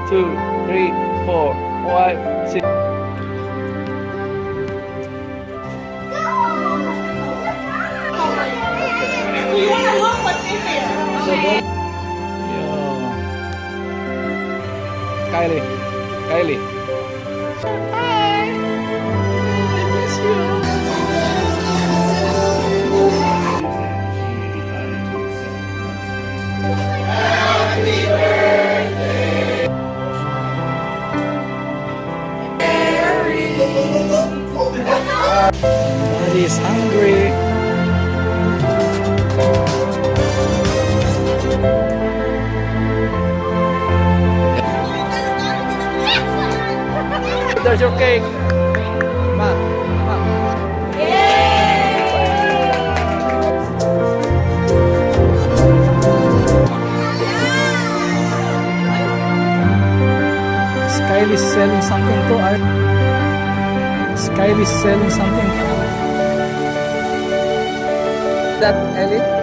2, 3, 4, 5, 6. Kylie. Kylie. Hi. I miss you. Daddy's hungry. There's your cake. Ma, ma. Skylie's selling something to Art. Skylie's selling something. That Ellie?